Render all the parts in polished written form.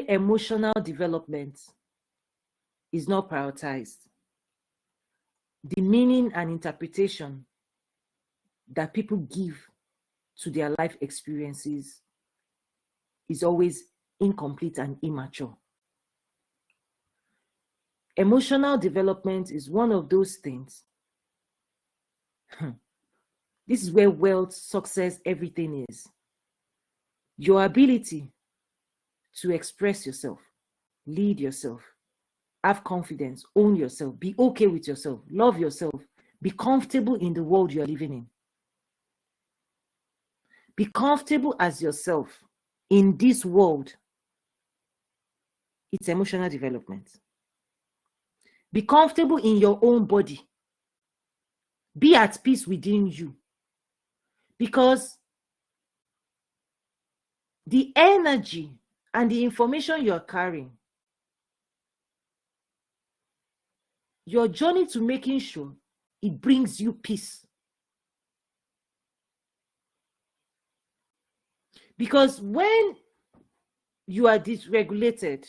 emotional development is not prioritized, the meaning and interpretation that people give to their life experiences is always incomplete and immature. Emotional development is one of those things. This is where wealth, success, everything is. Your ability to express yourself, lead yourself, have confidence, own yourself, be okay with yourself, love yourself, be comfortable in the world you're living in. Be comfortable as yourself in this world. It's emotional development. Be comfortable in your own body. Be at peace within you. Because the energy and the information you're carrying, your journey to making sure it brings you peace. Because when you are dysregulated,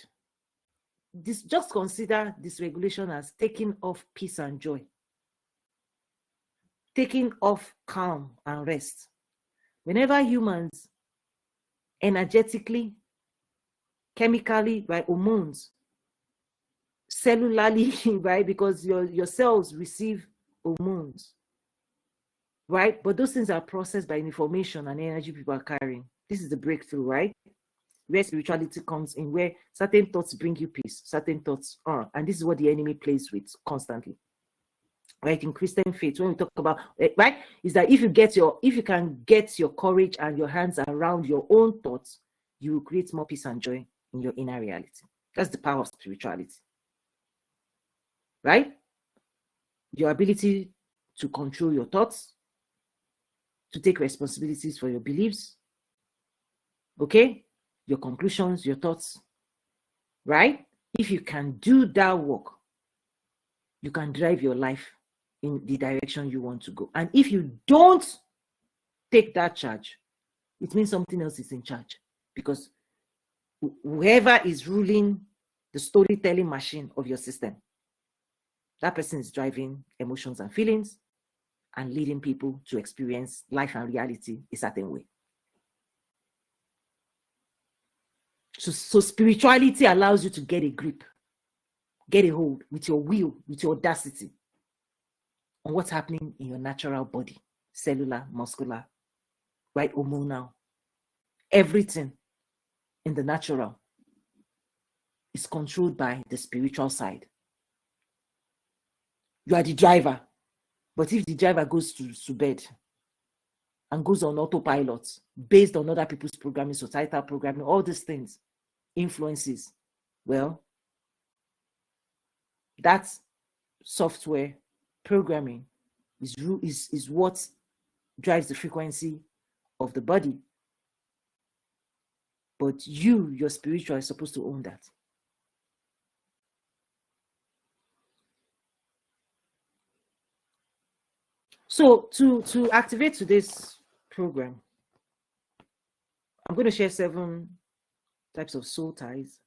just consider dysregulation as taking off peace and joy, taking off calm and rest. Whenever humans energetically, chemically, by hormones, cellularly, right, because your cells receive hormones, right? But those things are processed by information and energy people are carrying. This is the breakthrough, right? Where spirituality comes in, where certain thoughts bring you peace, certain thoughts are, and this is what the enemy plays with constantly, right? In Christian faith, when we talk about, right, is that if you can get your courage and your hands around your own thoughts, you will create more peace and joy in your inner reality. That's the power of spirituality, right? Your ability to control your thoughts, to take responsibilities for your beliefs, okay? Your conclusions, your thoughts, right? If you can do that work, you can drive your life in the direction you want to go. And if you don't take that charge, it means something else is in charge, because whoever is ruling the storytelling machine of your system, that person is driving emotions and feelings and leading people to experience life and reality a certain way. So spirituality allows you to get a grip, get a hold with your will, with your audacity on what's happening in your natural body, cellular, muscular, right, hormonal. Everything in the natural is controlled by the spiritual side. You are the driver, but if the driver goes to bed and goes on autopilot based on other people's programming, societal programming, all these things, influences, well, that software programming is what drives the frequency of the body. But your spiritual, is supposed to own that. So to activate today's program, I'm going to share 7 types of soul ties.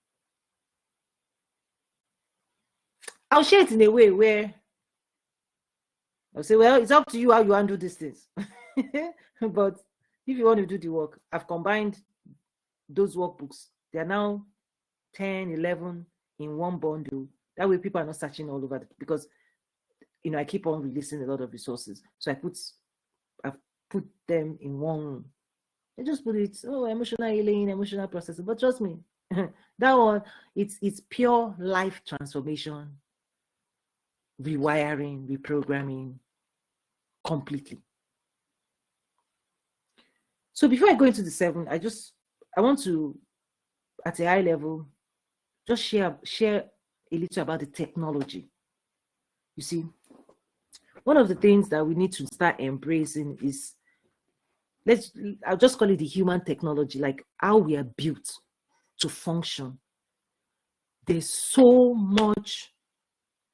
I'll share it in a way where I'll say, well, it's up to you how you handle these things. But if you want to do the work, I've combined those workbooks. They are now 10, 11 in one bundle. That way people are not searching all over, because I keep on releasing a lot of resources. So I've put them in one. I just put it, emotional healing, emotional processing. But trust me, that one, it's pure life transformation, rewiring, reprogramming, completely. So before I go into the 7, I want to, at a high level, just share a little about the technology. You see, one of the things that we need to start embracing is, I'll just call it the human technology, like how we are built to function. There's so much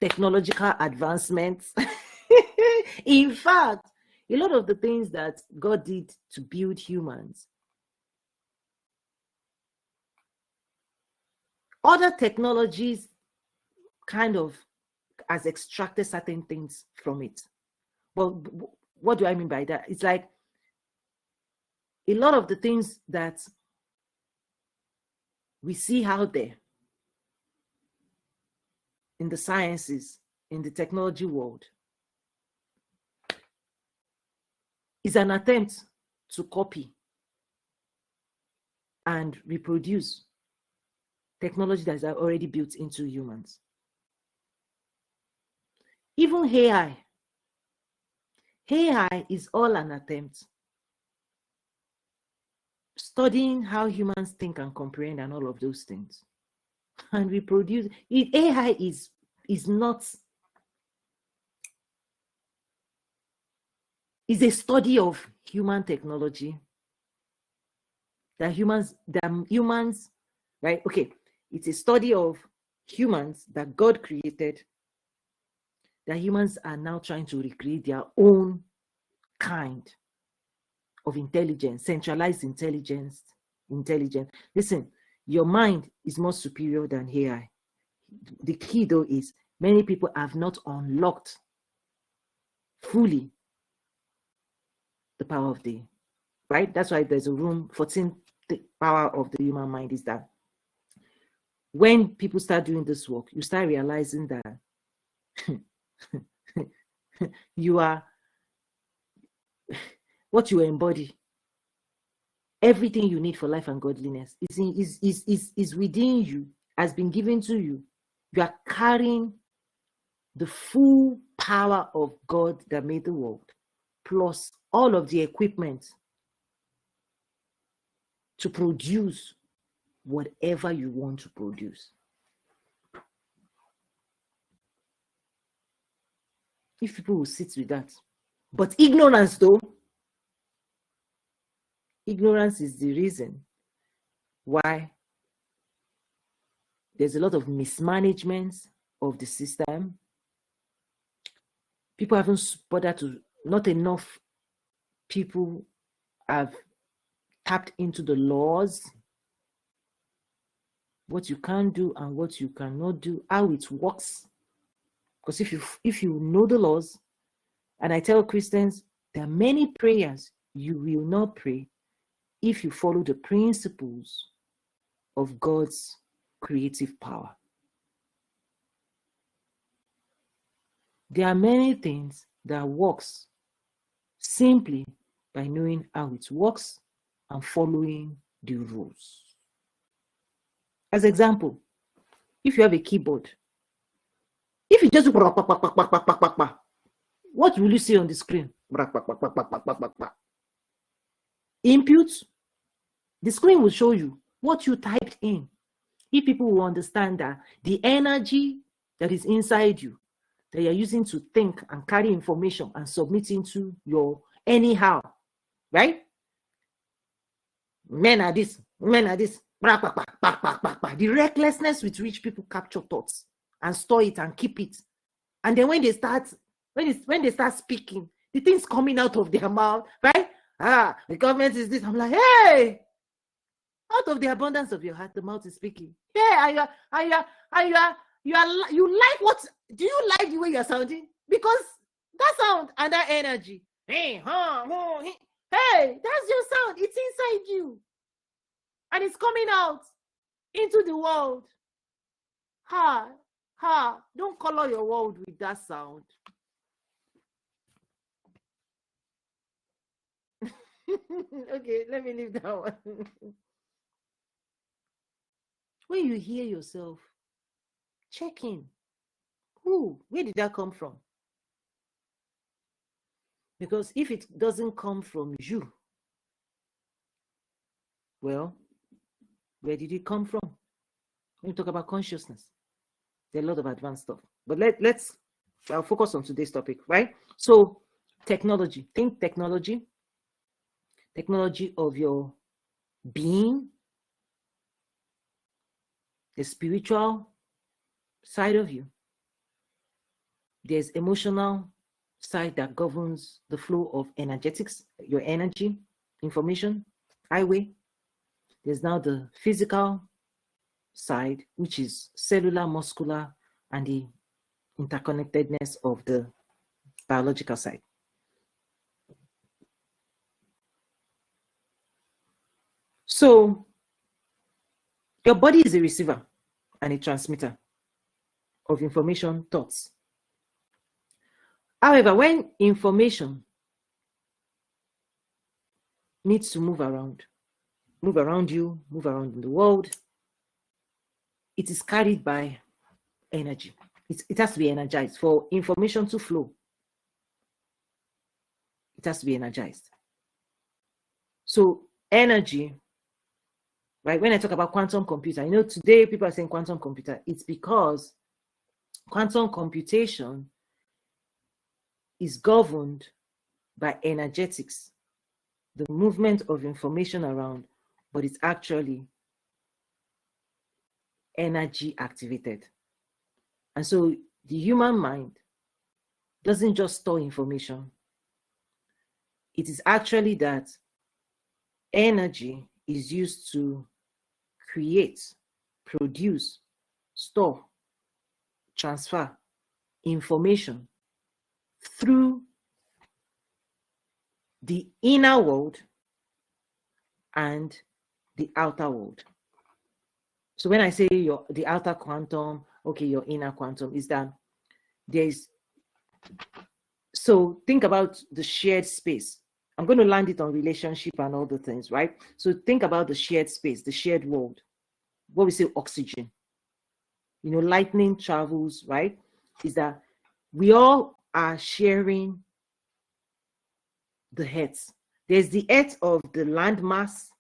technological advancements. In fact, a lot of the things that God did to build humans Other technologies kind of has extracted certain things from it. Well, what do I mean by that? It's like a lot of the things that we see out there in the sciences, in the technology world, is an attempt to copy and reproduce technology that is already built into humans. Even AI is all an attempt, studying how humans think and comprehend and all of those things, and reproduce it. AI is a study of human technology that humans, right? Okay, it's a study of humans that God created, that humans are now trying to recreate their own kind of intelligence, centralized intelligence. Listen, your mind is more superior than AI. The key though is many people have not unlocked fully the power of the, right? That's why there's a room, 14th power of the human mind is that when people start doing this work, you start realizing that you are what you embody. Everything you need for life and godliness is within you, has been given to you. You are carrying the full power of God that made the world, plus all of the equipment to produce whatever you want to produce. If people will sit with that. But ignorance though, ignorance is the reason why there's a lot of mismanagement of the system. People haven't bothered to, not enough people have tapped into the laws, what you can do and what you cannot do, how it works. Because if you know the laws, and I tell Christians, there are many prayers you will not pray if you follow the principles of God's creative power. There are many things that works simply by knowing how it works and following the rules. As example, if you have a keyboard, if you just what will you see on the screen? Input, the screen will show you what you typed in. If people will understand that the energy that is inside you, that you're using to think and carry information and submit into your anyhow, right? Men are this, the recklessness with which people capture thoughts and store it and keep it. And then when they start speaking, the things coming out of their mouth, right? The government is this. I'm like, hey, out of the abundance of your heart, the mouth is speaking. Yeah, you like what? Do you like the way you're sounding? Because that sound and that energy, hey, that's your sound. It's inside you, and it's coming out into the world. Don't color your world with that sound. Okay, let me leave that one. When you hear yourself, check in. Where did that come from? Because if it doesn't come from you, well, where did it come from? When we talk about consciousness, there's a lot of advanced stuff. But let's focus on today's topic, right? So technology, think technology of your being, the spiritual side of you. There's emotional side that governs the flow of energetics, your energy, information, highway. There's now the physical side, which is cellular, muscular, and the interconnectedness of the biological side. So your body is a receiver and a transmitter of information, thoughts. However, when information needs to move around you, move around in the world, it is carried by energy. It has to be energized. For information to flow, it has to be energized. So energy, right? When I talk about quantum computer, today people are saying quantum computer. It's because quantum computation is governed by energetics, the movement of information around, but it's actually energy activated. And so the human mind doesn't just store information. It is actually that energy is used to create, produce, store, transfer information through the inner world and the outer world. So when I say the outer quantum, okay, your inner quantum, is that so think about the shared space. I'm going to land it on relationship and all the things, right? So think about the shared space, the shared world, what we say oxygen. Lightning travels, right? Is that we all are sharing the earth. There's the earth of the land mass,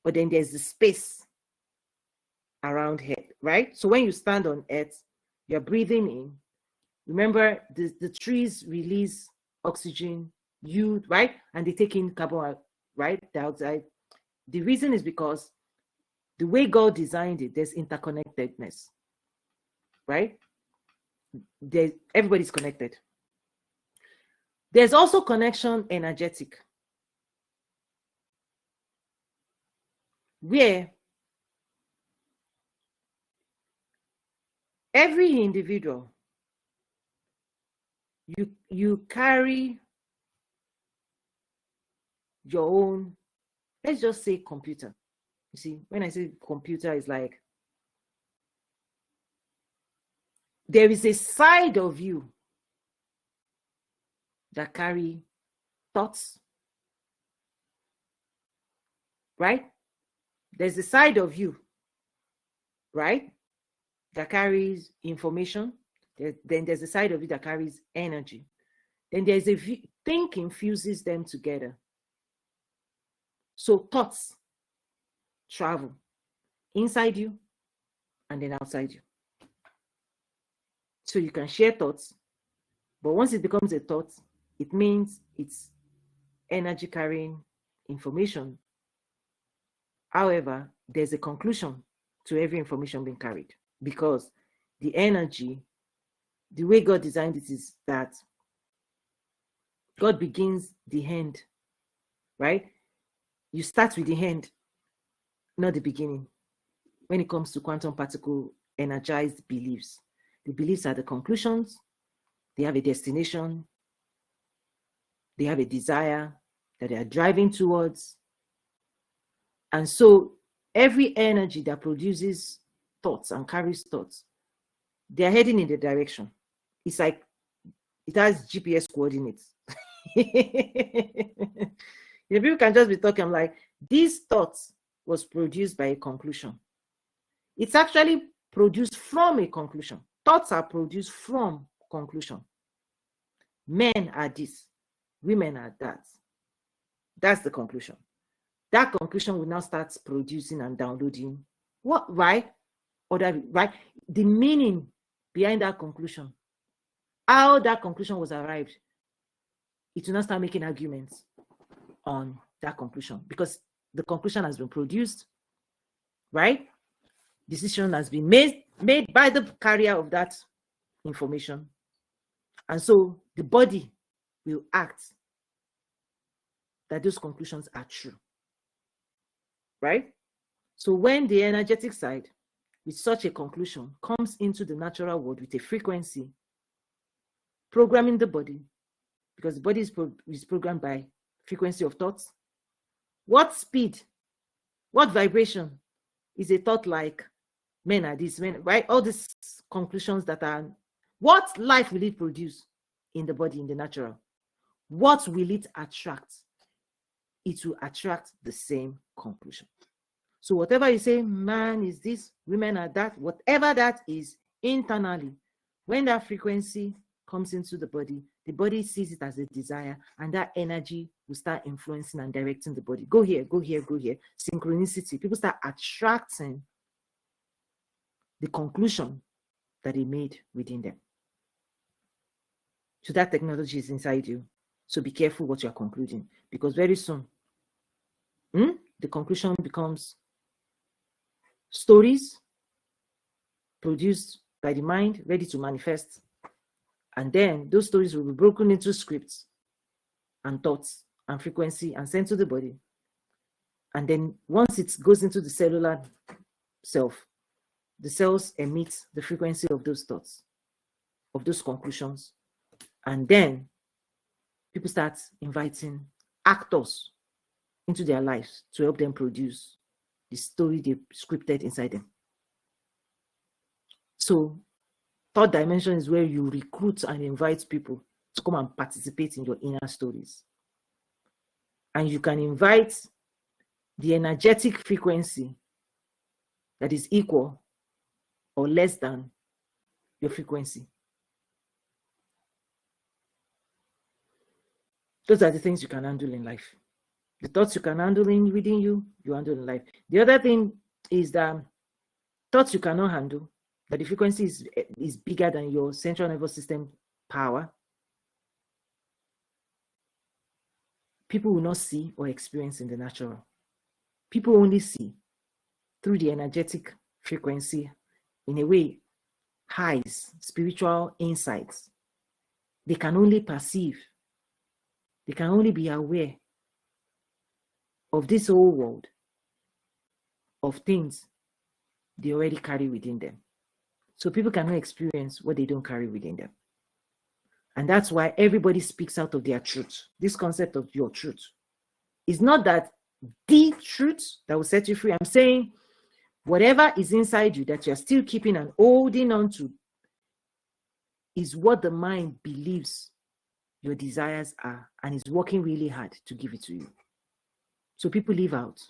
but then there's the space around earth, right? So when you stand on earth, you're breathing in. Remember, the trees release oxygen, right? And they take in carbon, right? Dioxide. The reason is because the way God designed it, there's interconnectedness, right? Everybody's connected. There's also connection energetic, where every individual, you carry your own, let's just say computer. You see, when I say computer, it's like there is a side of you that carry thoughts, right? There's a side of you, right, that carries information. Then there's a side of you that carries energy. Then there's thinking fuses them together. So thoughts travel inside you and then outside you. So you can share thoughts, but once it becomes a thought, it means it's energy carrying information. However, there's a conclusion to every information being carried, because the energy, the way God designed it, is that God begins the end, right? You start with the end, not the beginning. When it comes to quantum particle energized beliefs, the beliefs are the conclusions. They have a destination. They have a desire that they are driving towards. And so every energy that produces thoughts and carries thoughts, they're heading in the direction. It's like it has GPS coordinates. People can just be talking like, these thoughts was produced by a conclusion. It's actually produced from a conclusion. Thoughts are produced from conclusion. Men are this, women are that. That's the conclusion. That conclusion will now start producing and downloading what, right? Or that, right? The meaning behind that conclusion, how that conclusion was arrived, it will not start making arguments on that conclusion, because the conclusion has been produced, right? Decision has been made by the carrier of that information. And so the body will act that those conclusions are true, right? So when the energetic side with such a conclusion comes into the natural world with a frequency, programming the body, because the body is programmed by frequency of thoughts. What speed, what vibration is a thought like, men are these, men, right? All these conclusions that are, what life will it produce in the body, in the natural? What will it attract? It will attract the same conclusion. So whatever you say, man is this, women are that, whatever that is, internally, when that frequency comes into the body sees it as a desire, and that energy will start influencing and directing the body. Go here, go here, go here. Synchronicity. People start attracting the conclusion that they made within them. So that technology is inside you. So be careful what you're concluding, because very soon, the conclusion becomes stories produced by the mind, ready to manifest. And then those stories will be broken into scripts and thoughts and frequency and sent to the body. And then once it goes into the cellular self, the cells emit the frequency of those thoughts, of those conclusions. And then people start inviting actors into their lives to help them produce the story they scripted inside them. So third dimension is where you recruit and invite people to come and participate in your inner stories. And you can invite the energetic frequency that is equal or less than your frequency. Those are the things you can handle in life. The thoughts you can handle within you, you handle in life. The other thing is that thoughts you cannot handle, that the frequency is bigger than your central nervous system power, people will not see or experience in the natural. People only see through the energetic frequency, in a way, highs, spiritual insights. They can only perceive, they can only be aware of this whole world of things they already carry within them. So people cannot experience what they don't carry within them. And that's why everybody speaks out of their truth. This concept of your truth is not that the truth that will set you free. I'm saying whatever is inside you that you're still keeping and holding on to is what the mind believes your desires are and is working really hard to give it to you. So people live out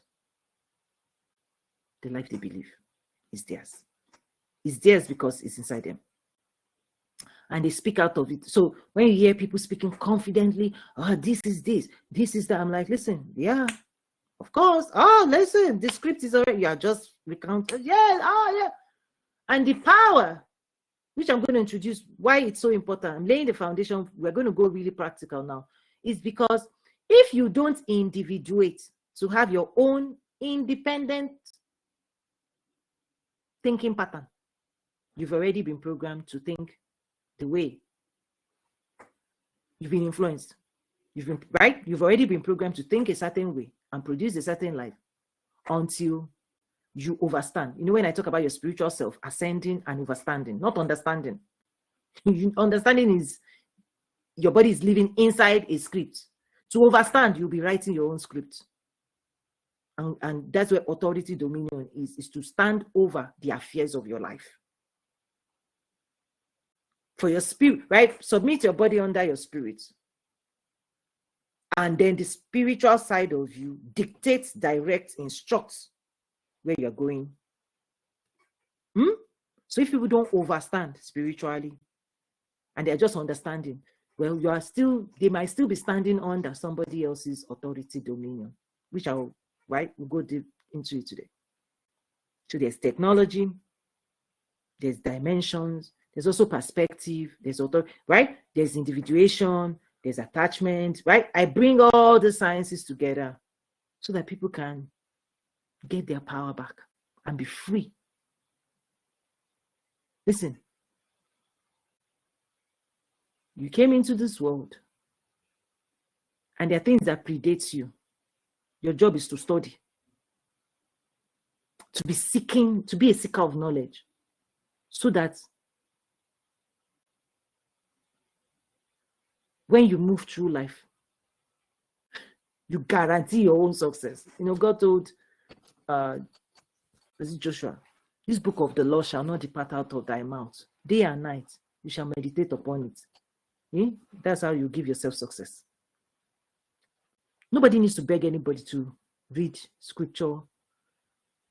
the life they believe is theirs. It's theirs because it's inside them. And they speak out of it. So when you hear people speaking confidently, oh, this is this, this is that, I'm like, listen, yeah, of course. Oh, listen, the script is already, you are just recounting. Yeah, oh, yeah. And the power, which I'm going to introduce, why it's so important. I'm laying the foundation. We're going to go really practical now. Is because if you don't individuate to have your own independent thinking pattern, you've already been programmed to think the way you've been influenced. You've been, right? You've already been programmed to think a certain way and produce a certain life until you overstand. You know, when I talk about your spiritual self, ascending and overstanding, not understanding. Understanding is your body is living inside a script. To overstand, you'll be writing your own script. And that's where authority dominion is to stand over the affairs of your life. For your spirit, right? Submit your body under your spirit. And then the spiritual side of you dictates, directs, instructs where you're going. So if people don't overstand spiritually and they're just understanding, well, they might still be standing under somebody else's authority dominion, which we'll go deep into it today. So there's technology, there's dimensions, there's also perspective, there's authority, right? There's individuation, there's attachment, right? I bring all the sciences together so that people can get their power back and be free. Listen, you came into this world and there are things that predate you. Your job is to study. to be seeking, to be a seeker of knowledge, so that when you move through life, you guarantee your own success. You know, God told Joshua, this book of the law shall not depart out of thy mouth. Day and night, you shall meditate upon it. That's how you give yourself success. Nobody needs to beg anybody to read scripture,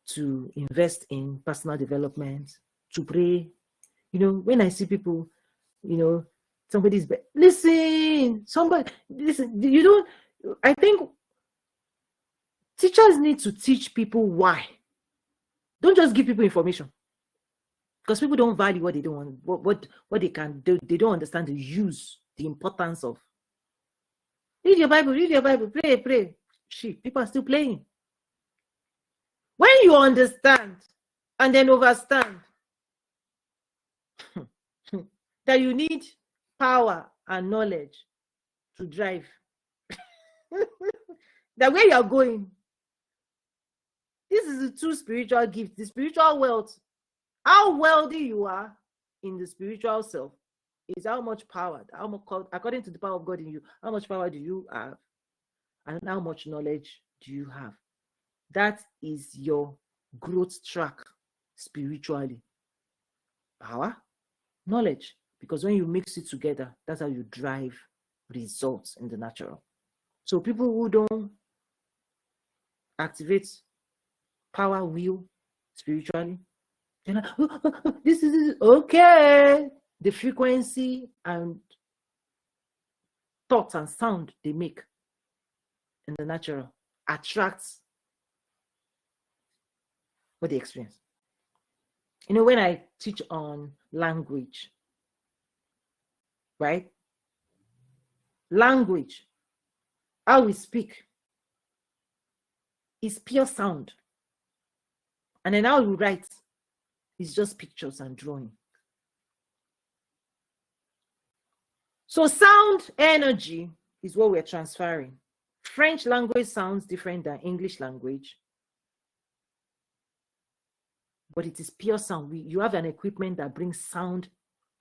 to invest in personal development, to pray. You know, when I see people, you know, somebody's listen, you don't, I think teachers need to teach people why. Don't just give people information, because people don't value what they don't want, what they can do. They don't understand the use, the importance of. Read your Bible, pray. Shit, people are still playing. When you understand and then overstand that you need power and knowledge to drive, that where you're going, this is the true spiritual gift, the spiritual wealth. How wealthy you are in the spiritual self is how much power, how much, according to the power of God in you, how much power do you have, and how much knowledge do you have. That is your growth track spiritually. Power, knowledge. Because when you mix it together, that's how you drive results in the natural. So people who don't activate power wheel spiritually, they're like, this is okay. The frequency and thoughts and sound they make in the natural attracts what they experience. You know, when I teach on language, right? Language, how we speak, is pure sound. And then how we write is just pictures and drawing. So sound energy is what we're transferring. French language sounds different than English language, but it is pure sound. You have an equipment that brings sound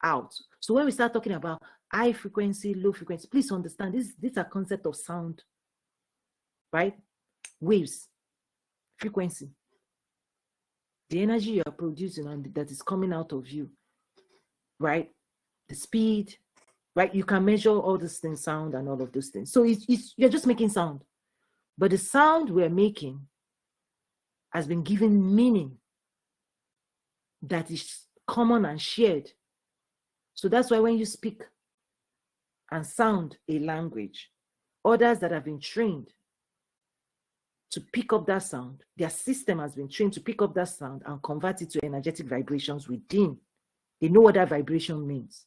out. So when we start talking about high frequency, low frequency, please understand these are concept of sound, right? Waves, frequency, the energy you are producing and that is coming out of you, right? The speed, right? You can measure all these things, sound and all of those things. So you're just making sound, but the sound we're making has been given meaning that is common and shared. So that's why when you speak and sound a language, others that have been trained to pick up that sound, their system has been trained to pick up that sound and convert it to energetic vibrations within. They know what that vibration means.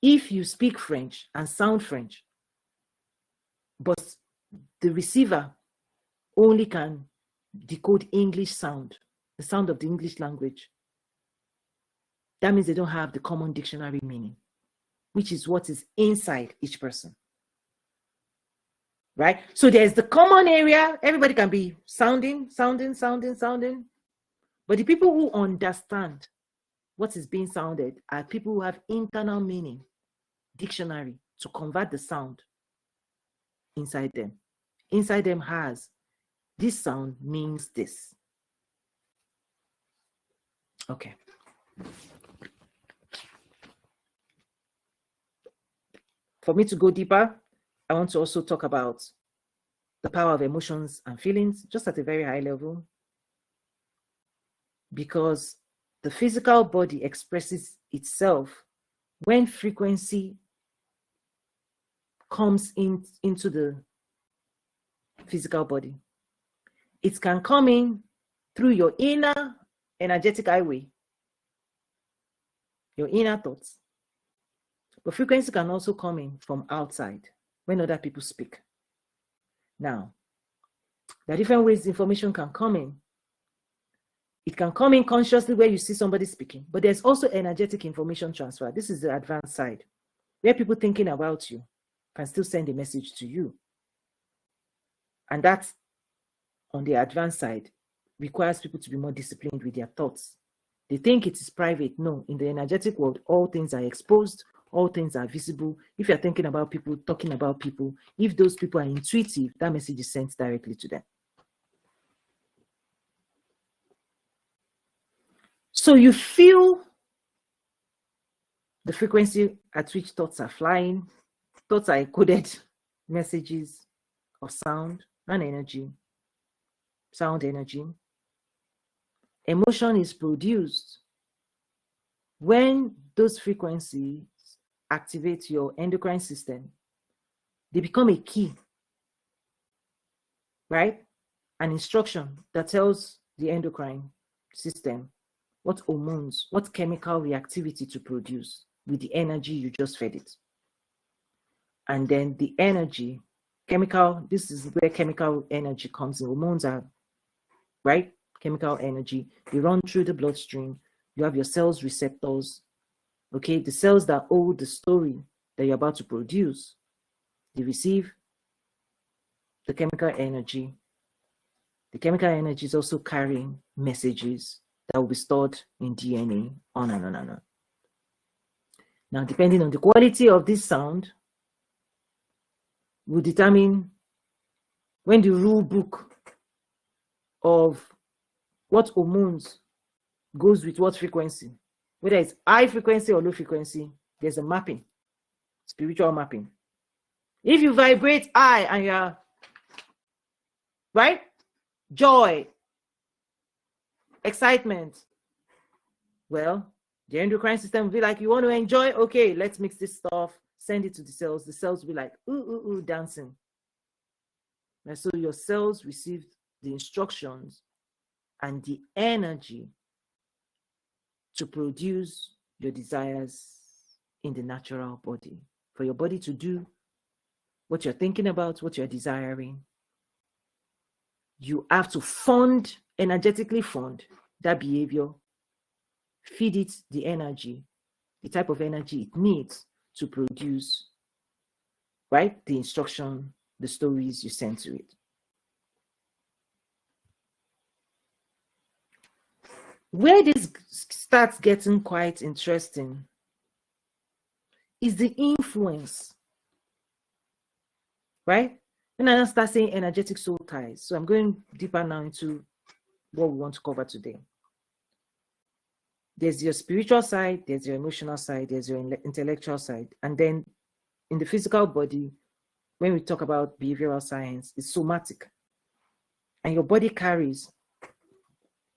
If you speak French and sound French, but the receiver only can decode English sound, the sound of the English language, that means they don't have the common dictionary meaning, which is what is inside each person. Right? So there's the common area. Everybody can be sounding. But the people who understand what is being sounded are people who have internal meaning, dictionary, to convert the sound inside them. Inside them has, this sound means this. Okay. For me to go deeper, I want to also talk about the power of emotions and feelings, just at a very high level, because the physical body expresses itself when frequency comes into the physical body. It can come in through your inner energetic highway, your inner thoughts. But frequency can also come in from outside when other people speak. Now, there are different ways information can come in. It can come in consciously where you see somebody speaking, but there's also energetic information transfer. This is the advanced side, where people thinking about you can still send a message to you. And that on the advanced side requires people to be more disciplined with their thoughts. They think it is private. No, in the energetic world, all things are exposed, all things are visible. If you're thinking about people, talking about people, if those people are intuitive, that message is sent directly to them. So you feel the frequency at which thoughts are flying. Thoughts are encoded messages of sound and energy, sound energy. Emotion is produced when those frequencies activate your endocrine system. They become a key, right? An instruction that tells the endocrine system what hormones, what chemical reactivity to produce with the energy you just fed it. And then the energy, chemical, this is where chemical energy comes in. Hormones are, right? Chemical energy. They run through the bloodstream. You have your cells receptors, okay? The cells that hold the story that you're about to produce, they receive the chemical energy. The chemical energy is also carrying messages that will be stored in DNA, on and on and on. Now, depending on the quality of this sound, will determine when the rule book of what hormones goes with what frequency, whether it's high frequency or low frequency, there's a mapping, spiritual mapping. If you vibrate high and you're, right, joy, excitement, well, the endocrine system will be like, you want to enjoy? Okay, let's mix this stuff, send it to the cells. The cells will be like, ooh, ooh, ooh, dancing. And so your cells received the instructions and the energy to produce your desires in the natural body. For your body to do what you're thinking about, what you're desiring, you have to fund, energetically fund that behavior, feed it the energy, the type of energy it needs to produce, right? The instruction, the stories you send to it. Where this starts getting quite interesting is the influence, right? When I start saying energetic soul ties, so I'm going deeper now into what we want to cover today. There's your spiritual side, there's your emotional side, there's your intellectual side. And then in the physical body, when we talk about behavioral science, it's somatic. And your body carries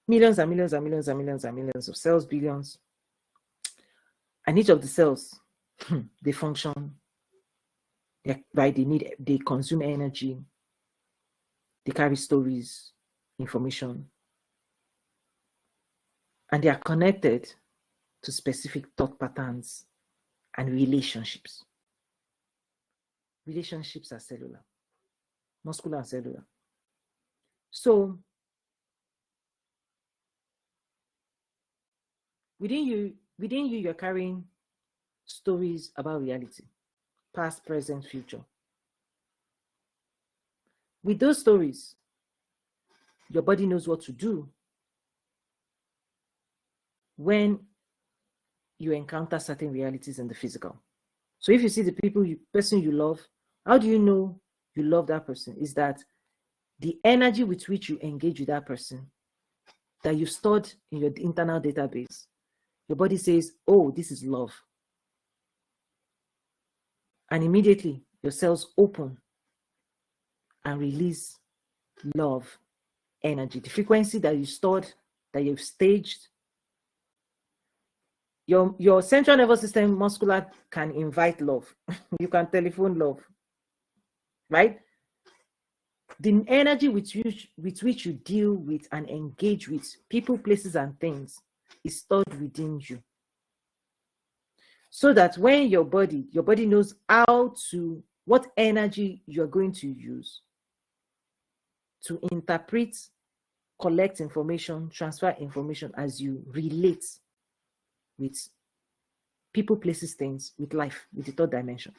millions and millions and millions and millions and millions of cells, billions. And each of the cells, they function, right? They consume energy, they carry stories, information, and they are connected to specific thought patterns and relationships. Relationships are cellular, muscular and cellular. So within you, you're carrying stories about reality, past, present, future. With those stories, your body knows what to do when you encounter certain realities in the physical. So if you see the person you love, how do you know you love that person? Is that the energy with which you engage with that person that you stored in your internal database, your body says, oh, this is love. And immediately your cells open and release love energy. The frequency that you stored, that you've staged, your central nervous system muscular can invite love. You can telephone love, right? The energy with which you deal with and engage with people, places, and things is stored within you. So that when your body knows what energy you're going to use to interpret, collect information, transfer information as you relate with people, places, things, with life, with the third dimension.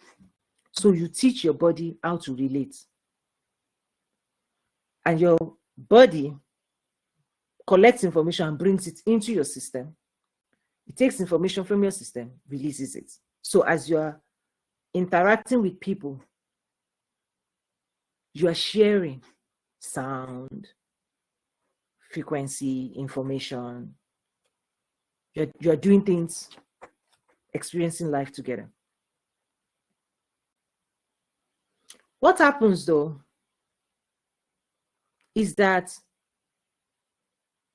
So you teach your body how to relate. And your Body collects information and brings it into your system. It takes information from your system, releases it. So as you are interacting with people, you are sharing sound, frequency, information. You're doing things, experiencing life together. What happens though is that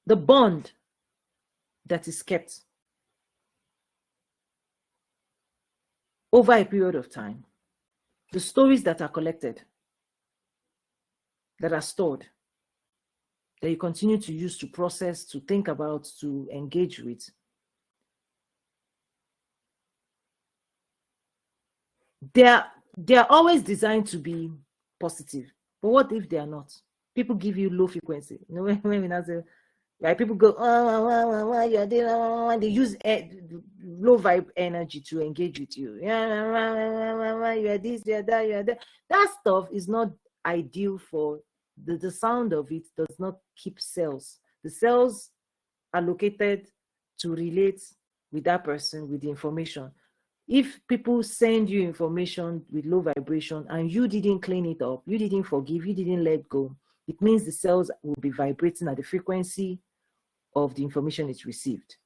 the bond that is kept over a period of time, the stories that are collected, that are stored, that you continue to use, to process, to think about, to engage with, they're always designed to be positive. But what if they are not? People give you low frequency. You know, when we now say, like, people go, you're doing, they use low vibe energy to engage with you. You're this, you're that, you're that. That stuff is not ideal for the sound of it. Does not keep cells. The cells are located to relate with that person, with the information. If people send you information with low vibration and you didn't clean it up, you didn't forgive, you didn't let go, it means the cells will be vibrating at the frequency of the information it's received.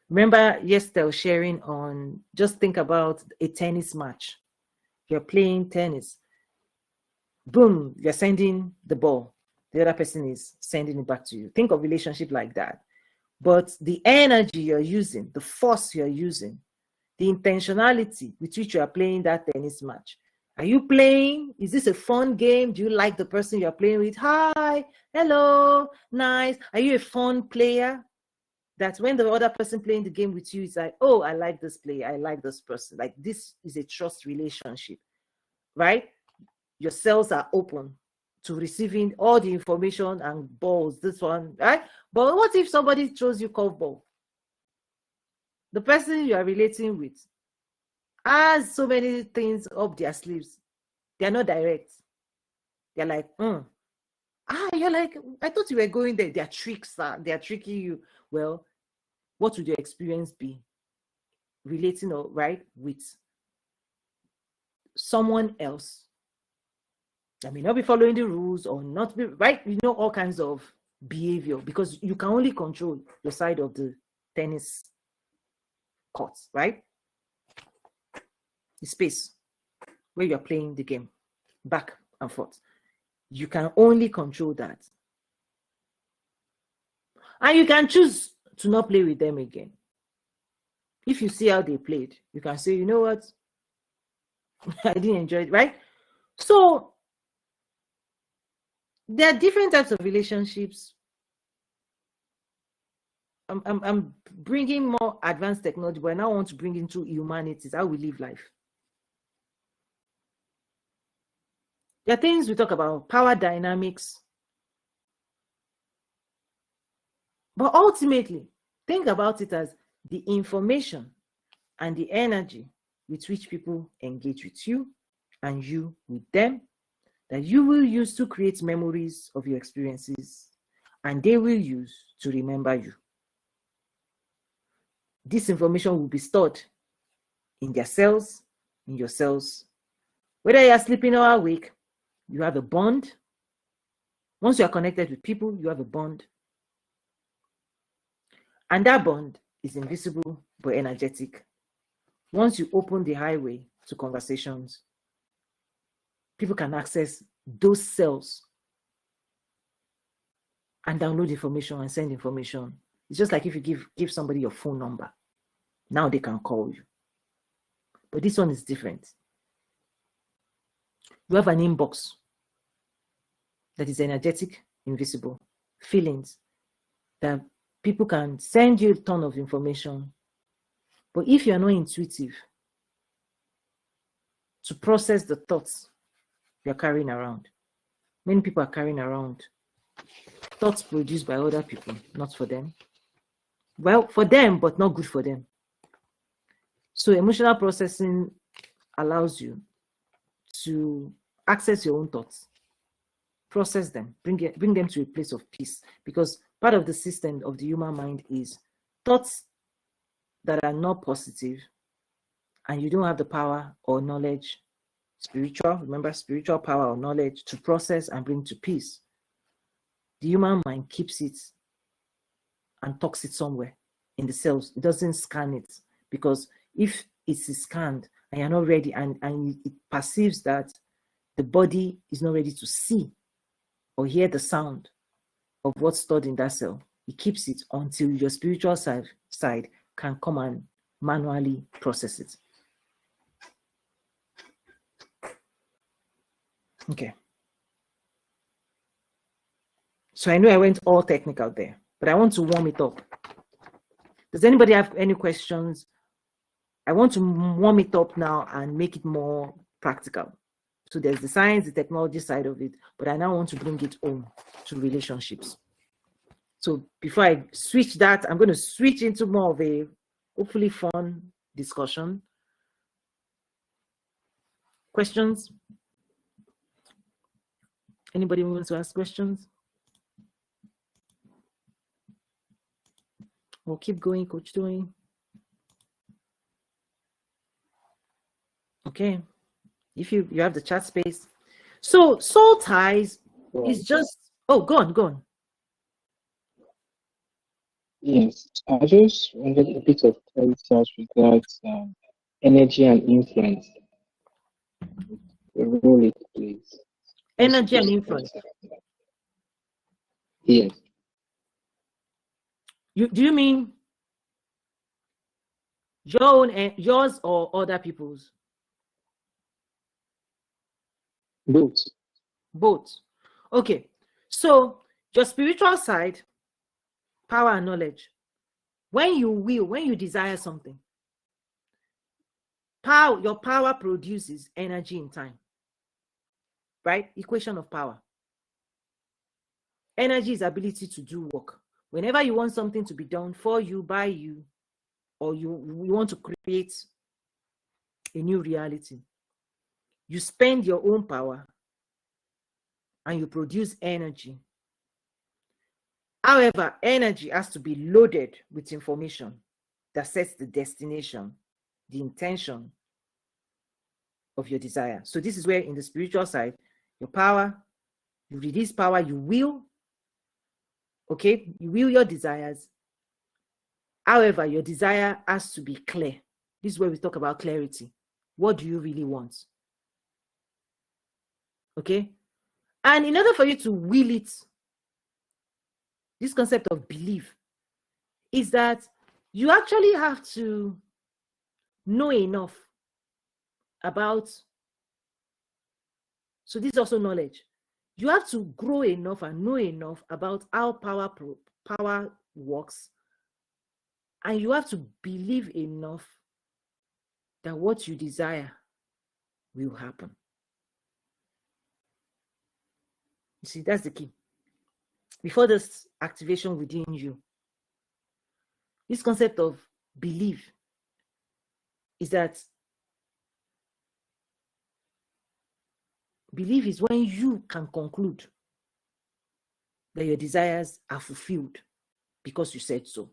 Remember yesterday I was sharing on, just think about a tennis match. You're playing tennis. Boom, you're sending the ball. The other person is sending it back to you. Think of relationship like that. But the energy you're using, the force you're using, the intentionality with which you are playing that tennis match. Are you playing? Is this a fun game? Do you like the person you're playing with? Hi, hello, nice. Are you a fun player? That when the other person playing the game with you is like, oh, I like this player, I like this person. Like, this is a trust relationship, right? Your cells are open to receiving all the information and balls, this one, right? But what if somebody throws you curveball? The person you are relating with has so many things up their sleeves. They're not direct. They're like, you're like, I thought you were going there. They're tricks, they're tricking you. Well, what would your experience be relating, right, with someone else that may not be following the rules or not be right? You know, all kinds of behavior, because you can only control your side of the tennis court, right? The space where you're playing the game back and forth. You can only control that. And you can choose to not play with them again. If you see how they played, you can say, you know what? I didn't enjoy it, right? So there are different types of relationships. I'm bringing more advanced technology, but I now want to bring into humanities, how we live life. There are things we talk about, power dynamics. But ultimately, think about it as the information and the energy with which people engage with you and you with them, that you will use to create memories of your experiences, and they will use to remember you. This information will be stored in their cells, in your cells. Whether you are sleeping or awake, you have a bond. Once you are connected with people, you have a bond. And that bond is invisible but energetic. Once you open the highway to conversations, people can access those cells and download information and send information. It's just like if you give somebody your phone number. Now they can call you. But this one is different. You have an inbox that is energetic, invisible, feelings that people can send you a ton of information. But if you are not intuitive to process the thoughts you're carrying around, many people are carrying around thoughts produced by other people, not for them. Well, for them, but not good for them. So emotional processing allows you to access your own thoughts process them, bring them to a place of peace. Because part of the system of the human mind is thoughts that are not positive, and you don't have the power or knowledge, remember, spiritual power or knowledge to process and bring to peace. The human mind keeps it and tucks it somewhere in the cells. It doesn't scan it, because if it is scanned and you're not ready, and it perceives that the body is not ready to see or hear the sound of what's stored in that cell, it keeps it until your spiritual side can come and manually process it. Okay. So I know I went all technical there, but I want to warm it up. Does anybody have any questions? I want to warm it up now and make it more practical. So there's the science, the technology side of it, but I now want to bring it home to relationships. So before I switch that, I'm going to switch into more of a hopefully fun discussion. Questions? Anybody wants to ask questions? We'll keep going, Coach Tony. Okay, if you have the chat space. So soul ties is just, oh, go on. Yes, I just wanted a bit of clarity as regards energy and influence. The role it plays. Energy and influence. Yes. Do you mean yours or other people's? Both. Okay. So your spiritual side, power and knowledge. When you desire something, your power produces energy in time. Right? Equation of power. Energy is ability to do work. Whenever you want something to be done for you, by you, or you want to create a new reality, you spend your own power and you produce energy. However, energy has to be loaded with information that sets the destination, the intention of your desire. So this is where in the spiritual side, your power, you release power, you will, okay? You will your desires. However, your desire has to be clear. This is where we talk about clarity. What do you really want? Okay? And in order for you to will it, this concept of belief is that you actually have to know enough about, so this is also knowledge. You have to grow enough and know enough about how power works, and you have to believe enough that what you desire will happen. You see, that's the key. Before this activation within you, this concept of belief is that belief is when you can conclude that your desires are fulfilled because you said so.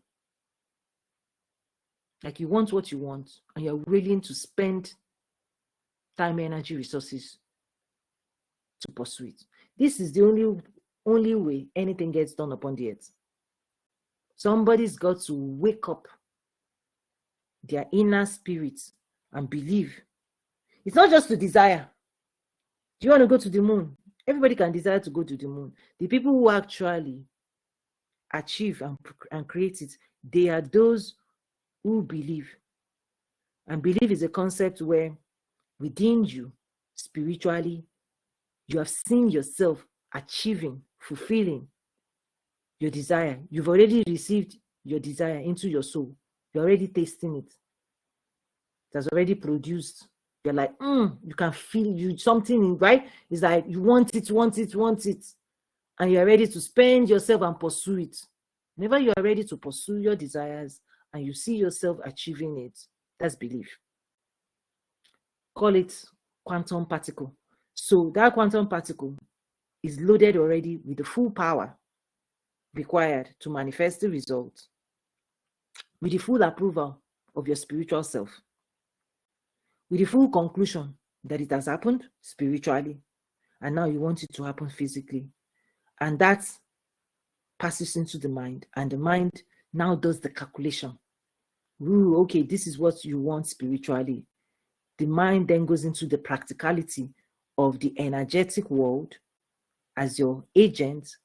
Like you want what you want and you're willing to spend time, energy, resources to pursue it. This is the only way anything gets done upon the earth. Somebody's got to wake up their inner spirits and believe. It's not just to desire. Do you want to go to the moon? Everybody can desire to go to the moon. The people who actually achieve and create it, they are those who believe. And belief is a concept where within you, spiritually, you have seen yourself achieving, fulfilling your desire. You've already received your desire into your soul. You're already tasting it. It has already produced. You're like, you can feel something, right? It's like you want it. And you're ready to spend yourself and pursue it. Whenever you are ready to pursue your desires and you see yourself achieving it, that's belief. Call it quantum particle. So that quantum particle is loaded already with the full power required to manifest the result, with the full approval of your spiritual self, with the full conclusion that it has happened spiritually, and now you want it to happen physically. And that passes into the mind, and the mind now does the calculation. Ooh, okay, this is what you want spiritually. The mind then goes into the practicality of the energetic world as your agent.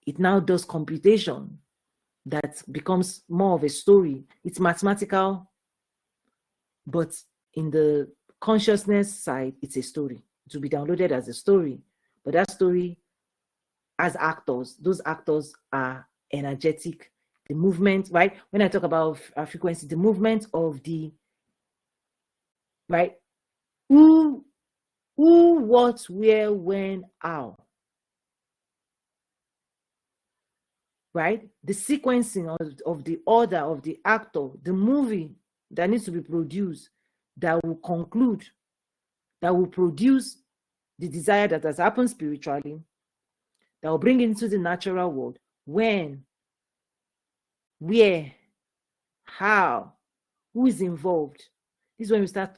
It now does computation that becomes more of a story. It's mathematical, but in the consciousness side, it's a story. It will be downloaded as a story, but that story as actors, those actors are energetic. The movement, right? When I talk about frequency, the movement of the, right? Who, what, where, when, how. Right? The sequencing of the order of the actor, the movie that needs to be produced, that will conclude, that will produce the desire that has happened spiritually, that will bring it into the natural world. When, where, how, who is involved. This is when we start,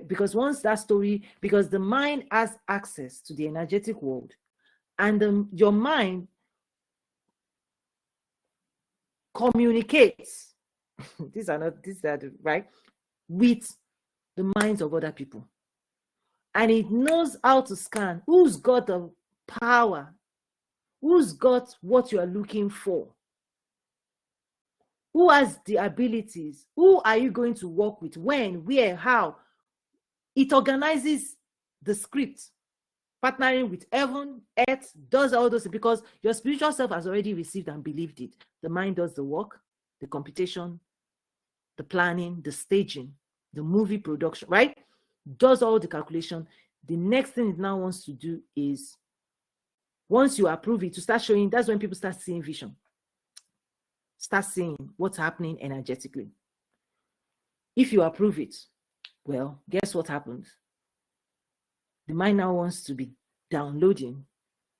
because once that story, because the mind has access to the energetic world, and your mind communicates, these are right, with the minds of other people. And it knows how to scan who's got the power, who's got what you are looking for, who has the abilities, who are you going to work with, when, where, how. It organizes the script, partnering with heaven, earth, does all those, because your spiritual self has already received and believed it. The mind does the work, the computation, the planning, the staging, the movie production, right? Does all the calculation. The next thing it now wants to do is, once you approve it, to start showing, that's when people start seeing vision. Start seeing what's happening energetically. If you approve it, well, guess what happens? The mind now wants to be downloading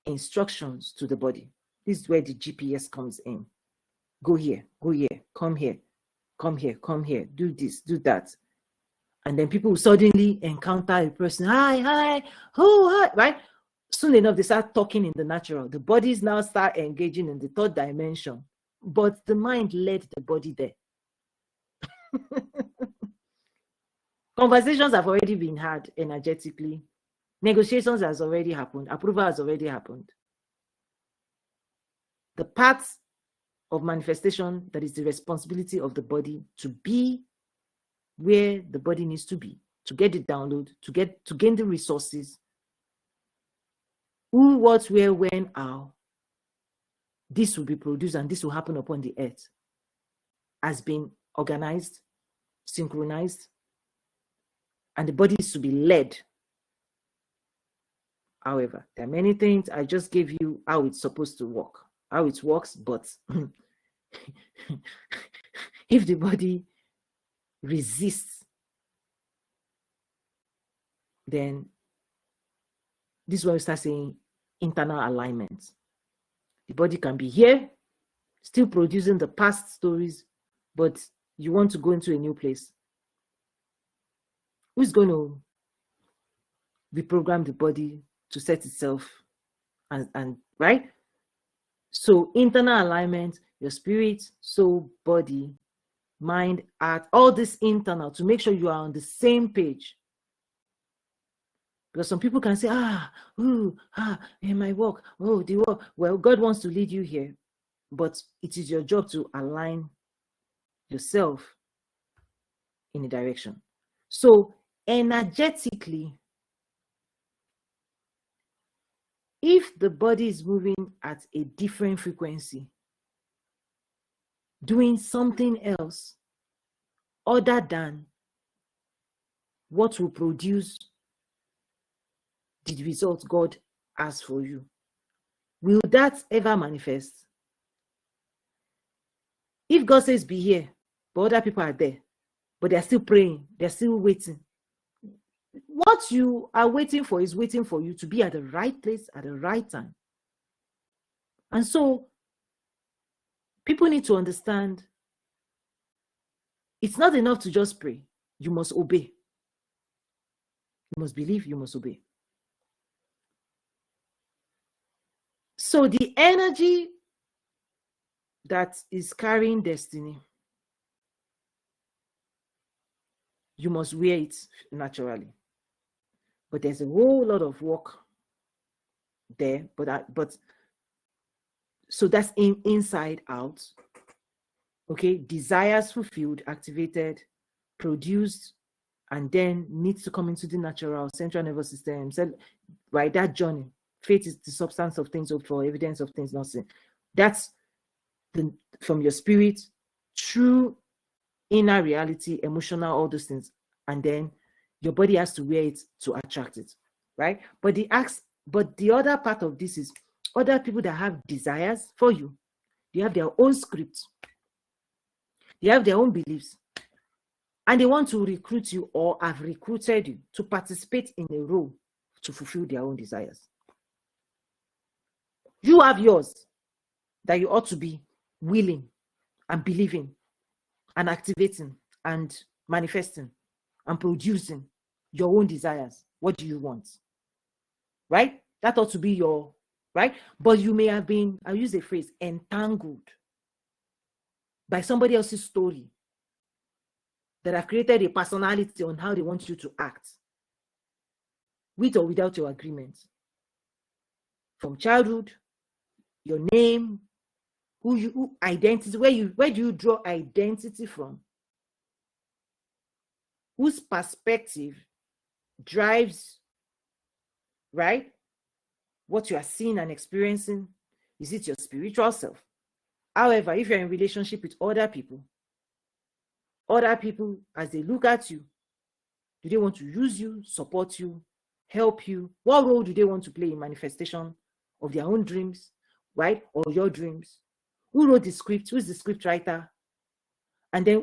instructions to the body. This is where the GPS comes in. Go here, come here, come here, come here, do this, do that. And then people will suddenly encounter a person, hi, oh, hi, right? Soon enough, they start talking in the natural. The bodies now start engaging in the third dimension, but the mind led the body there. Conversations have already been had energetically. Negotiations has already happened. Approval has already happened. The part of manifestation that is the responsibility of the body to be where the body needs to be, to get the download, to gain the resources, who, what, where, when, how. This will be produced and this will happen upon the earth, has been organized, synchronized, and the body is to be led. However, there are many things. I just gave you how it's supposed to work, how it works, but if the body resists, then this is where we start saying internal alignment. The body can be here, still producing the past stories, but you want to go into a new place. Who's going to reprogram the body to set itself and right? So internal alignment, your spirit, soul, body, mind, heart, all this internal, to make sure you are on the same page. Because some people can say, in my work, the work. Well, God wants to lead you here, but it is your job to align yourself in a direction. So energetically, if the body is moving at a different frequency, doing something else other than what will produce the result God has for you, will that ever manifest? If God says be here, but other people are there, but they're still praying, they're still waiting, what you are waiting for is waiting for you to be at the right place at the right time. And so people need to understand it's not enough to just pray. You must obey. You must believe, you must obey. So the energy that is carrying destiny, you must wear it naturally. But there's a whole lot of work there. But so that's inside out. Okay, desires fulfilled, activated, produced, and then needs to come into the natural central nervous system. So, right, that journey. Faith is the substance of things hoped for, evidence of things not seen. That's from your spirit, true inner reality, emotional, all those things, and then your body has to wear it to attract it, right? But the other part of this is other people that have desires for you. They have their own script. They have their own beliefs. And they want to recruit you or have recruited you to participate in a role to fulfill their own desires. You have yours that you ought to be willing and believing and activating and manifesting and producing your own desires. What do you want? Right? That ought to be your, right? But you may have been, I'll use the phrase, entangled by somebody else's story that have created a personality on how they want you to act, with or without your agreement. From childhood, your name, who identity, where do you draw identity from? Whose perspective drives, right, what you are seeing and experiencing? Is it your spiritual self? However, if you're in relationship with other people, as they look at you, do they want to use you, support you, help you? What role do they want to play in manifestation of their own dreams, right? Or your dreams? Who wrote the script? Who's the script writer? And then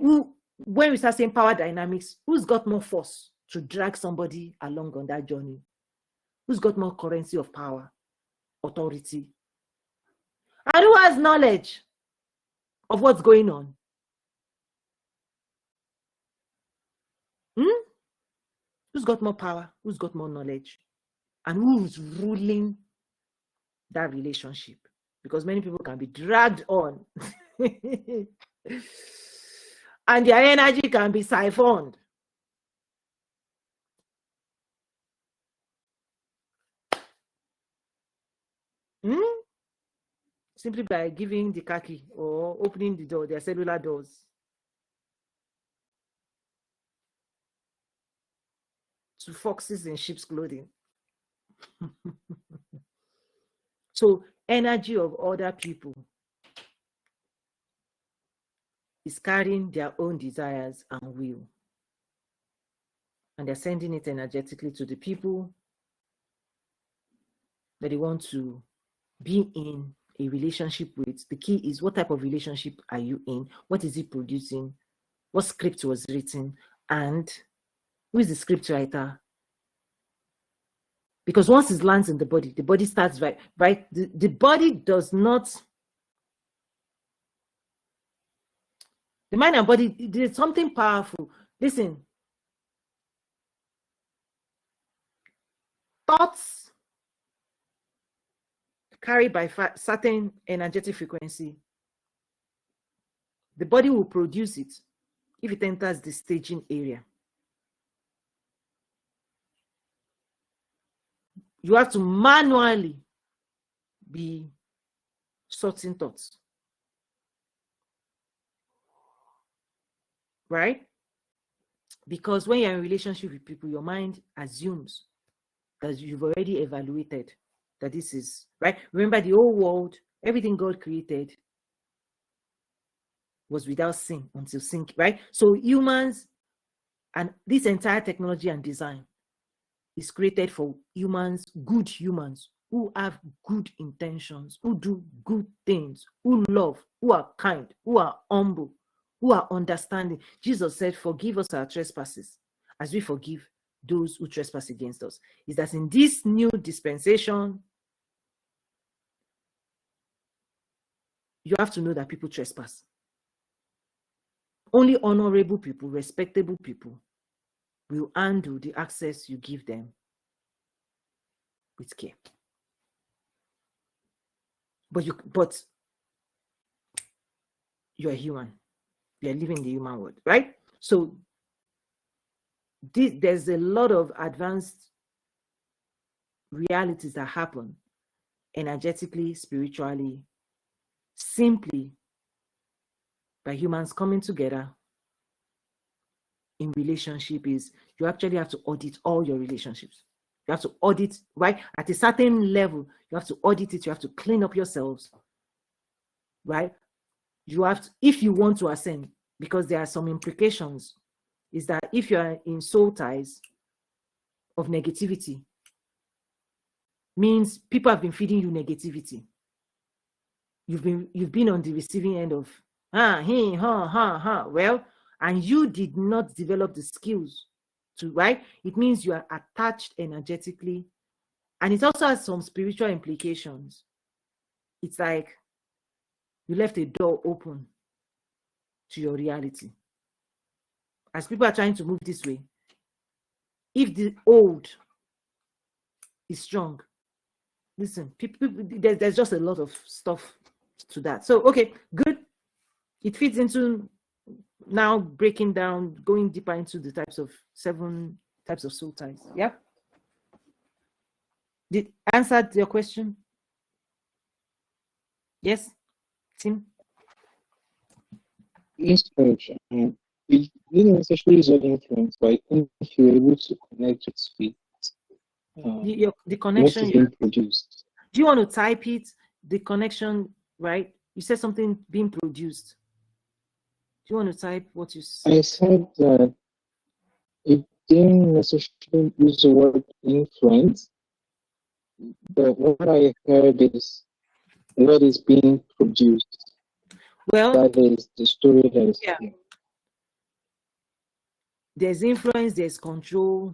when we start saying power dynamics, who's got more force to drag somebody along on that journey? Who's got more currency of power, authority? And who has knowledge of what's going on? Who's got more power? Who's got more knowledge? And who's ruling that relationship? Because many people can be dragged on and their energy can be siphoned. Simply by giving the car key or opening the door, their cellular doors. To foxes in sheep's clothing. So energy of other people is carrying their own desires and will. And they're sending it energetically to the people that they want to be in a relationship with. The key is, what type of relationship are you in? What is it producing? What script was written? And who is the script writer? Because once it lands in the body starts right. The body does not. The mind and body, there's something powerful. Listen. Thoughts carried by certain energetic frequency. The body will produce it if it enters the staging area. You have to manually be sorting thoughts. Right? Because when you're in a relationship with people, your mind assumes that you've already evaluated that this is, right? Remember, the whole world, everything God created was without sin until sin, right? So humans and this entire technology and design is created for humans, good humans, who have good intentions, who do good things, who love, who are kind, who are humble, who are understanding. Jesus said, forgive us our trespasses as we forgive those who trespass against us. Is that in this new dispensation, you have to know that people trespass. Only honorable people, respectable people will handle the access you give them with care. But you're human. You're living in the human world, right? So there's a lot of advanced realities that happen energetically, spiritually, simply by humans coming together in relationship. Is you actually have to audit all your relationships. You have to audit, right? At a certain level, you have to audit it. You have to clean up yourselves, right? You have to, if you want to ascend, because there are some implications, is that if you are in soul ties of negativity, means people have been feeding you negativity. You've been on the receiving end of well, and you did not develop the skills to, right? It means you are attached energetically, and it also has some spiritual implications. It's like you left a door open to your reality. As people are trying to move this way, if the old is strong, listen, people, there's just a lot of stuff to that. So, okay, good. It fits into now breaking down, going deeper into the 7 types of soul ties. Yeah. Did answer your question? Yes, Tim? Yes, coach. We didn't necessarily use all influence, but I think if you're able to connect with the connection what is being produced. Do you want to type it? The connection, right? You said something being produced. Do you want to type what you said? I said that it didn't necessarily use the word influence, but what I heard is what is being produced. Well, that is the story that is here. There's influence, there's control,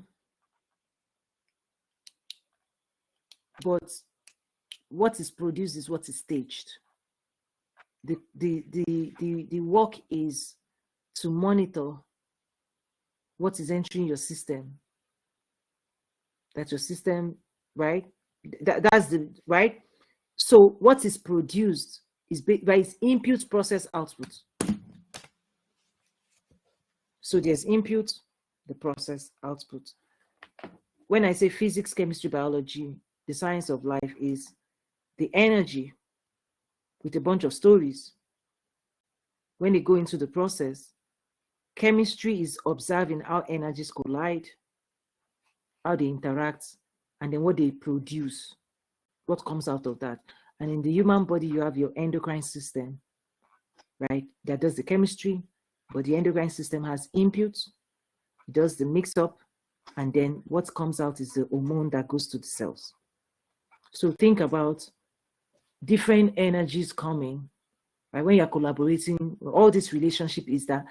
but what is produced is what is staged. The work is to monitor what is entering your system. That your system, right? That's the right. So what is produced is by its input, process, output. So there's input, the process, output. When I say physics, chemistry, biology, the science of life is the energy with a bunch of stories. When they go into the process, chemistry is observing how energies collide, how they interact, and then what they produce, what comes out of that. And in the human body, you have your endocrine system, right? That does the chemistry, but the endocrine system has input, it does the mix up, and then what comes out is the hormone that goes to the cells. So think about different energies coming, right? When you're collaborating, all this relationship is that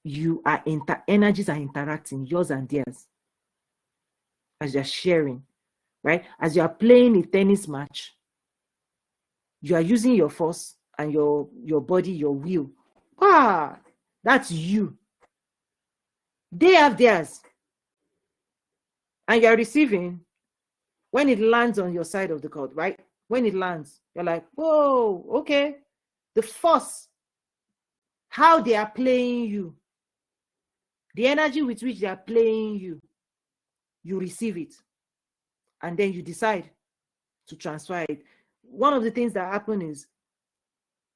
you are energies are interacting, yours and theirs, as you're sharing, right? As you are playing a tennis match, you are using your force and your body, your will. That's you. They have theirs. And you're receiving. When it lands on your side of the court, right? When it lands, you're like, whoa, okay. The force, how they are playing you, the energy with which they are playing you, you receive it. And then you decide to transfer it. One of the things that happen is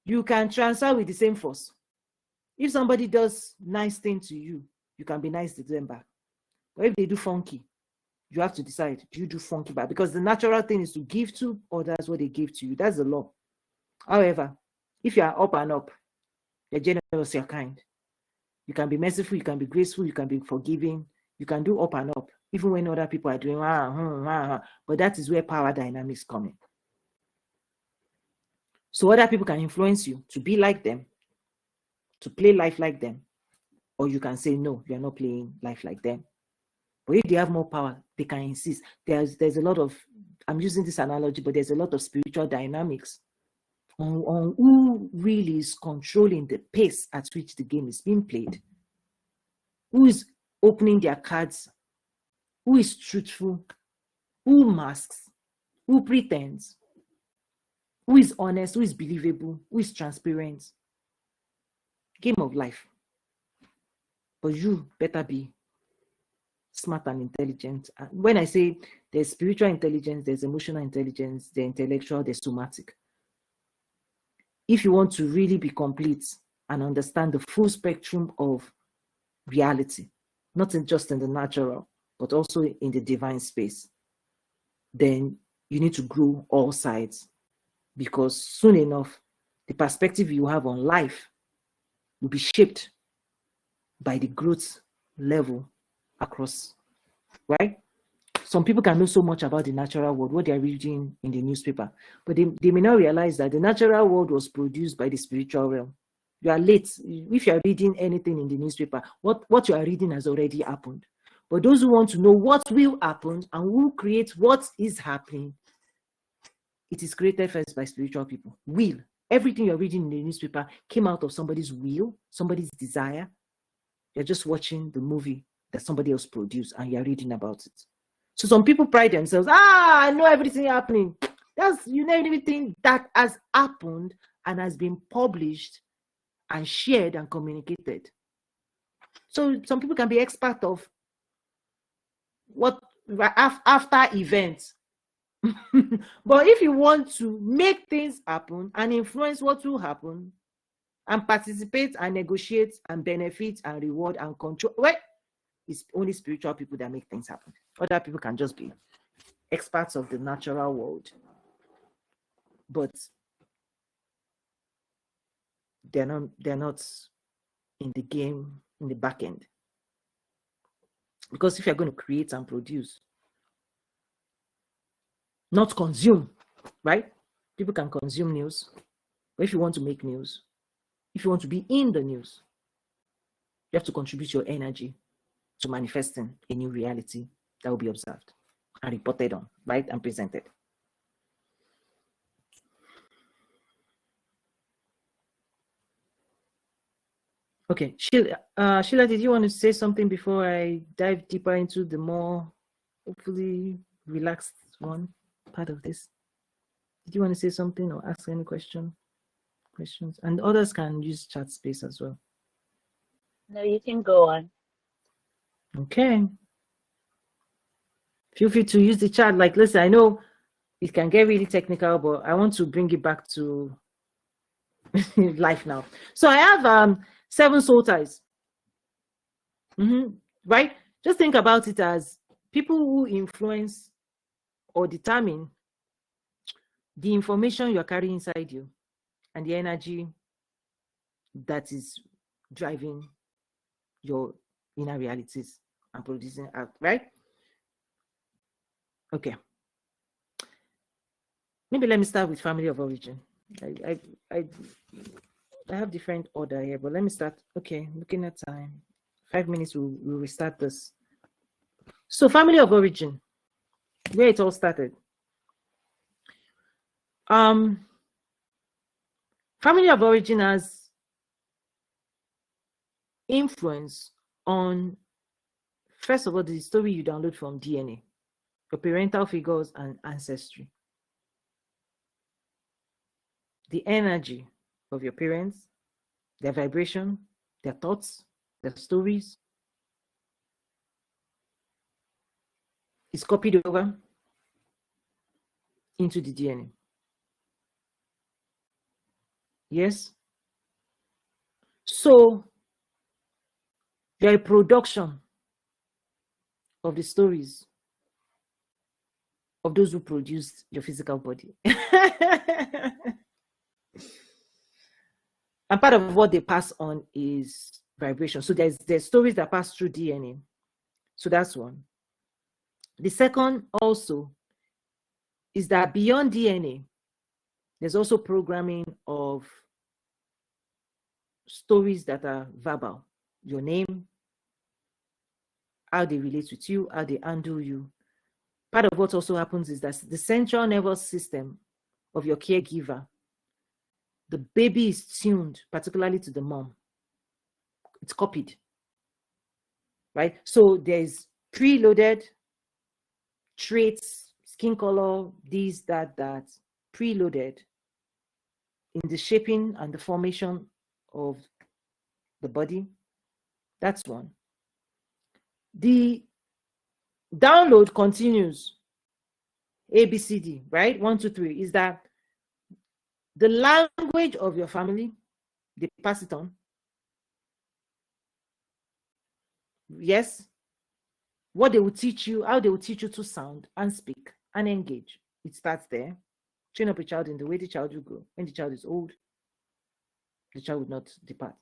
you can transfer with the same force. If somebody does nice thing to you, you can be nice to them back. But if they do funky, you have to decide, do you do funky back? Because the natural thing is to give to others what they give to you. That's the law. However, if you are up and up, you're generous, you're kind. You can be merciful, you can be graceful, you can be forgiving, you can do up and up, even when other people are doing but that is where power dynamics come in. So other people can influence you to be like them, to play life like them, or you can say, no, you're not playing life like them. But if they have more power, they can insist. There's a lot of, I'm using this analogy, but there's a lot of spiritual dynamics on who really is controlling the pace at which the game is being played. Who is opening their cards? Who is truthful? Who masks? Who pretends? Who is honest? Who is believable? Who is transparent? Game of life. But you better be smart and intelligent. When I say there's spiritual intelligence, there's emotional intelligence, there's intellectual, there's somatic. If you want to really be complete and understand the full spectrum of reality, not just in the natural, but also in the divine space, then you need to grow all sides, because soon enough, the perspective you have on life will be shaped by the growth level across, right? Some people can know so much about the natural world, what they are reading in the newspaper, but they may not realize that the natural world was produced by the spiritual realm. You are late. If you are reading anything in the newspaper, what you are reading has already happened. But those who want to know what will happen and who creates what is happening, it is created first by spiritual people. Will. Everything you're reading in the newspaper came out of somebody's will, somebody's desire. You're just watching the movie that somebody else produced and you're reading about it. So some people pride themselves, I know everything happening. You know everything that has happened and has been published and shared and communicated. So some people can be expert of what after events. But if you want to make things happen and influence what will happen and participate and negotiate and benefit and reward and control, well, it's only spiritual people that make things happen. Other people can just be experts of the natural world, but they're not in the game, in the back end. Because if you're going to create and produce, not consume, right? People can consume news, but if you want to make news, if you want to be in the news, you have to contribute your energy to manifesting a new reality that will be observed and reported on, right, and presented. Okay, Sheila, did you want to say something before I dive deeper into the more hopefully relaxed one part of this? Did you want to say something or ask any questions? And others can use chat space as well. No, you can go on. Okay. Feel free to use the chat. Like, listen, I know it can get really technical, but I want to bring it back to life now. So I have 7 soul ties. Right? Just think about it as people who influence or determine the information you're carrying inside you and the energy that is driving your inner realities and producing out, right? Okay. Maybe let me start with family of origin. I have different order here, but let me start. Okay, looking at time. 5 minutes, we'll restart this. So family of origin, where it all started. Family of origin has influence on, first of all, the story you download from DNA, your parental figures and ancestry. The energy of your parents, their vibration, their thoughts, their stories is copied over into the DNA. Yes? So, you're a production of the stories of those who produced your physical body. And part of what they pass on is vibration. So there's stories that pass through DNA. So that's one. The second also is that beyond DNA, there's also programming of stories that are verbal. Your name, how they relate with you, how they handle you. Part of what also happens is that the central nervous system of your caregiver, the baby is tuned particularly to the mom. It's copied, right? So there's preloaded traits, skin color, this, that, preloaded in the shaping and the formation of the body. That's one. The download continues. ABCD, right? 1, 2, 3 is that the language of your family, they pass it on. Yes. What they will teach you, how they will teach you to sound and speak and engage. It starts there. Train up a child in the way the child will grow. When the child is old, the child will not depart.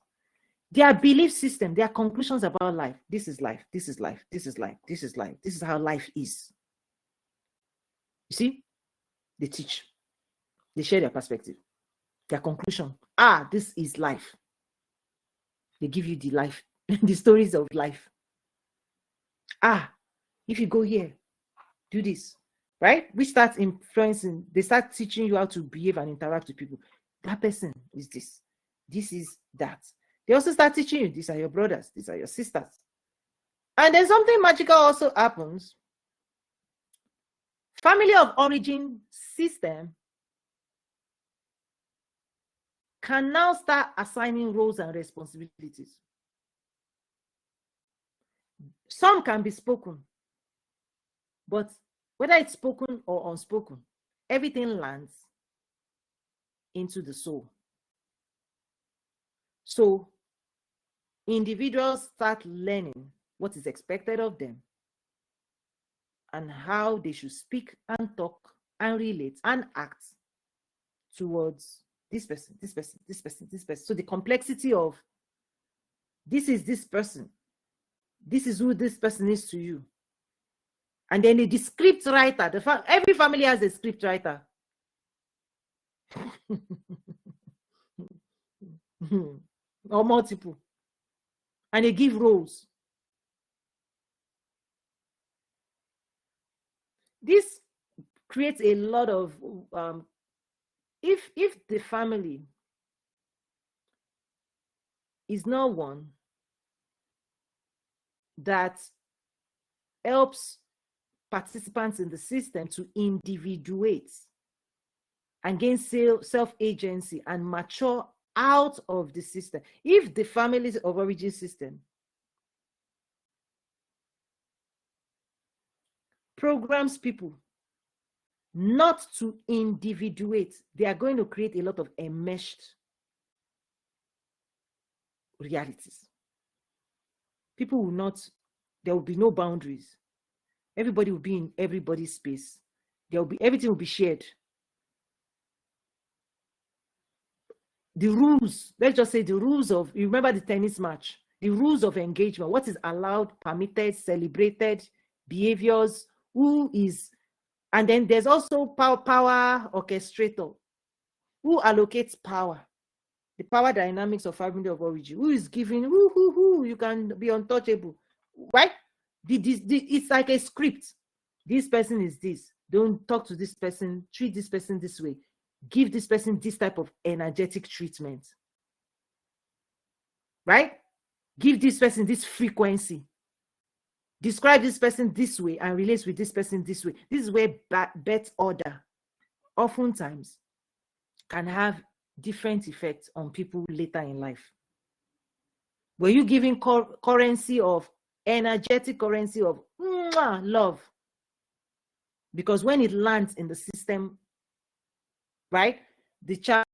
Their belief system, their conclusions about life. This is life. This is life. This is life. This is life. This is how life is. You see? They teach. They share their perspective. Their conclusion. This is life. They give you the life, the stories of life. If you go here, do this, right? We start influencing. They start teaching you how to behave and interact with people. That person is this. This is that. They also start teaching you, these are your brothers, these are your sisters. And then something magical also happens. Family of origin system can now start assigning roles and responsibilities. Some can be spoken, but whether it's spoken or unspoken, everything lands into the soul. So individuals start learning what is expected of them and how they should speak and talk and relate and act towards this person, this person, this person, this person. So the complexity of this is this person. This is who this person is to you. And then the script writer, every family has a script writer. Or multiple. And they give roles. This creates a lot of, if the family is not one that helps participants in the system to individuate and gain self-agency and mature out of the system. If the families of origin system programs people not to individuate, they are going to create a lot of enmeshed realities. People will not, there will be no boundaries. Everybody will be in everybody's space. Everything will be shared. The rules, let's just say the rules of, you remember the tennis match, the rules of engagement, what is allowed, permitted, celebrated, behaviors, who is, and then there's also power orchestrator, who allocates power, the power dynamics of family of origin, who is giving, who, you can be untouchable, right? It's like a script. This person is this. Don't talk to this person. Treat this person this way. Give this person this type of energetic treatment. Right? Give this person this frequency. Describe this person this way and relate with this person this way. This is where birth order oftentimes can have different effects on people later in life. Were you giving currency of energetic currency of love? Because when it lands in the system, right, the child